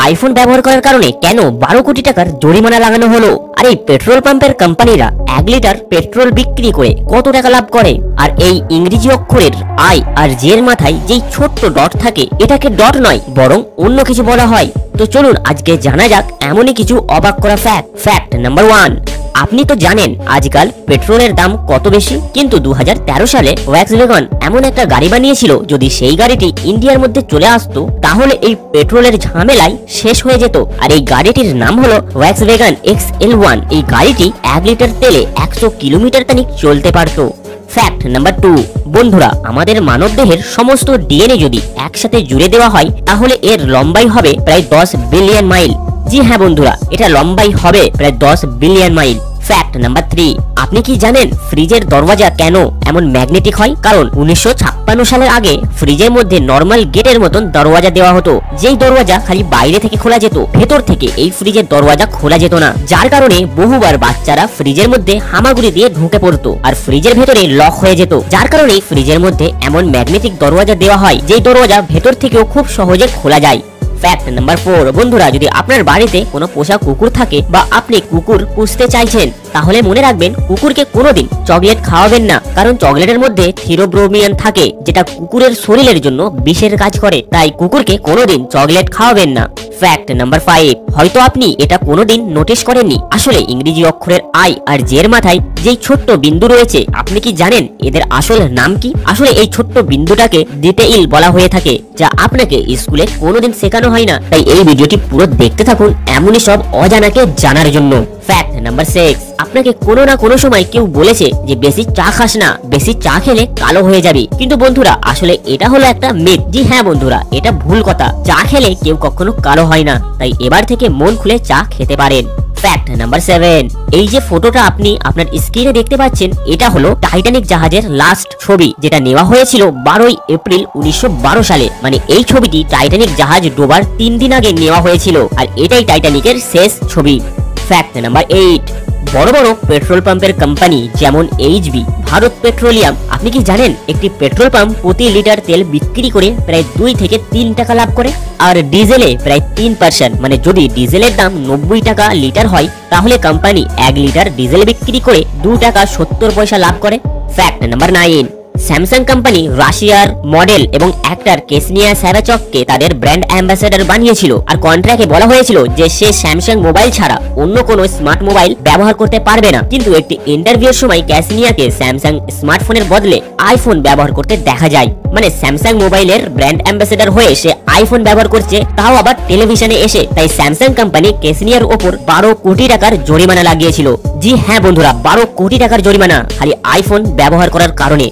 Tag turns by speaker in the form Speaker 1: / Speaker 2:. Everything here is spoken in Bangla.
Speaker 1: আইফোন ব্যবহার করার কারণে কেন 12 কোটি টাকার জরিমানা লাগানো হলো? আর এই পেট্রোল পাম্পের কোম্পানিরা 1 লিটার পেট্রোল বিক্রি করে কত টাকা লাভ করে? আর এই ইংরেজি অক্ষরের আই আর জে এর মাথায় যেই ছোট্ট ডট থাকে, এটাকে ডট নয় বরং অন্য কিছু বলা হয়। তো চলুন আজকে জানা যাক এমনই কিছু অবাক করা ফ্যাক্ট। ফ্যাক্ট নাম্বার 1, আপনি তো জানেন আজকাল পেট্রোলের দাম কত বেশি, কিন্তু 2013 সালে ভক্সওয়াগন এমন একটা গাড়ি বানিয়েছিল, যদি সেই গাড়িটি ইন্ডিয়ার মধ্যে চলে আসতো তাহলে এই পেট্রোলের ঝামেলায় শেষ হয়ে যেত। আর এই গাড়িটির নাম হলো ভক্সওয়াগন XL1। এই গাড়িটি 1 লিটার তেলে 100 কিলোমিটার তানিক চলতে পারতো। ফ্যাক্ট নাম্বার 2, বন্ধুরা আমাদের মানব দেহের সমস্ত ডিএনএ যদি একসাথে জুড়ে দেওয়া হয় তাহলে এর লম্বাই হবে প্রায় 10 বিলিয়ন মাইল। জি হ্যাঁ বন্ধুরা, এটা লম্বাই হবে প্রায় 10 বিলিয়ন মাইল। ফ্যাক্ট নাম্বার 3, আপনি কি জানেন ফ্রিজের দরওয়াজা কেন এমন ম্যাগনেটিক হয়? কারণ 1956 সালের আগে ফ্রিজের মধ্যে নরমাল গেটের মতন দরওয়াজা দেওয়া হতো, যেই দরওয়াজা খালি বাইরে থেকে খোলা যেত, ভেতর থেকে এই ফ্রিজের দরওয়াজা খোলা যেত না। যার কারণে বহুবার বাচ্চারা ফ্রিজের মধ্যে হামাগুড়ি দিয়ে ঢুকে পড়তো আর ফ্রিজের ভেতরে লক হয়ে যেত। যার কারণে ফ্রিজের মধ্যে এমন ম্যাগনেটিক দরওয়াজা দেওয়া হয়, যেই দরওয়াজা ভেতর থেকেও খুব সহজে খোলা যায়। ফ্যাক্ট নাম্বার 4, বন্ধুরা যদি আপনার বাড়িতে কোনো পোষা কুকুর থাকে বা আপনি কুকুর পুষতে চাইছেন, তাহলে মনে রাখবেন কুকুরকে কোনোদিন চকলেট খাওয়াবেন না, কারণ চকলেটের মধ্যে থিওব্রোমিন থাকে, যেটা কুকুরের শরীরের জন্য বিষের কাজ করে। তাই কুকুরকে কোনোদিন চকলেট খাওয়াবেন না। ফ্যাক্ট নাম্বার 5, হয়তো আপনি এটা কোনোদিন নোটিশ করেননি, আসলে ইংরেজি অক্ষরের আই আর জে এর মাথায় যেই ছোট্ট বিন্দু রয়েছে, আপনি কি জানেন এদের আসল নাম কি? আসলে এই ছোট্ট বিন্দুটাকে ডিটেইল বলা হয়ে থাকে, যা আপনাকে স্কুলে কোনোদিন শেখানো হয় না। তাই এই ভিডিওটি পুরো দেখতে থাকুন এমনই সব অজানাকে জানার জন্য। ফ্যাক্ট নাম্বার 6, আপনাকে কোনো না কোনো সময় কেউ বলেছে যে বেশি চা খাস না, বেশি চা খেলে কালো হয়ে যাবি। কিন্তু বন্ধুরা আসলে এটা হলো একটা মিথ। জি হ্যাঁ বন্ধুরা, এটা ভুল কথা। চা খেলে কেউ কখনো কালো হয় না, তাই এবার থেকে মন খুলে চা খেতে পারেন। ফ্যাক্ট নাম্বার 7, এই যে ফটোটা আপনি আপনার স্ক্রিনে দেখতে পাচ্ছেন, এটা হলো টাইটানিক জাহাজের লাস্ট ছবি, যেটা নেওয়া হয়েছিল 12 এপ্রিল 1912 সালে। মানে এই ছবিটি টাইটানিক জাহাজ ডোবার 3 দিন আগে নেওয়া হয়েছিল, আর এটাই টাইটানিকের শেষ ছবি। ফ্যাক্ট নাম্বার 8, বড় বড় পেট্রোল পাম্পের কোম্পানি যেমন HB, ভারত পেট্রোলিয়াম, আপনি কি জানেন একটি পেট্রোল পাম্প প্রতি লিটার তেল বিক্রি করে প্রায় 2 থেকে 3 টাকা লাভ করে? আর ডিজেলে প্রায় 3%, মানে যদি ডিজেলের দাম 90 টাকা লিটার হয় তাহলে কোম্পানি 1 লিটার ডিজেল বিক্রি করে 2 টাকা 70 পয়সা লাভ করে। ফ্যাক্ট নাম্বার 9, স্যামসাং কোম্পানি রাশিয়ার মডেল এবং অ্যাক্টর কেসনিয়া সাভাচককে তাদের ব্র্যান্ড অ্যাম্বাসেডর বানিয়েছিল। আর কন্ট্রাক্টে বলা হয়েছিল যে সে স্যামসাং মোবাইল ছাড়া অন্য কোনো স্মার্ট মোবাইল ব্যবহার করতে পারবে না। কিন্তু একটি ইন্টারভিউর সময় কেসনিয়াকে স্যামসাং স্মার্টফোনের বদলে আইফোন ব্যবহার করতে দেখা যায়। মানে স্যামসাং মোবাইলের ব্র্যান্ড অ্যাম্বাসেডর হয়ে সে আইফোন ব্যবহার করছে, তাও আবার টেলিভিশনে এসে। তাই স্যামসাং কোম্পানি কেসনিয়ার ওপর 12 কোটি টাকার জরিমানা লাগিয়েছিল। জি হ্যাঁ বন্ধুরা, 12 কোটি টাকার জরিমানা খালি আইফোন ব্যবহার করার কারণে।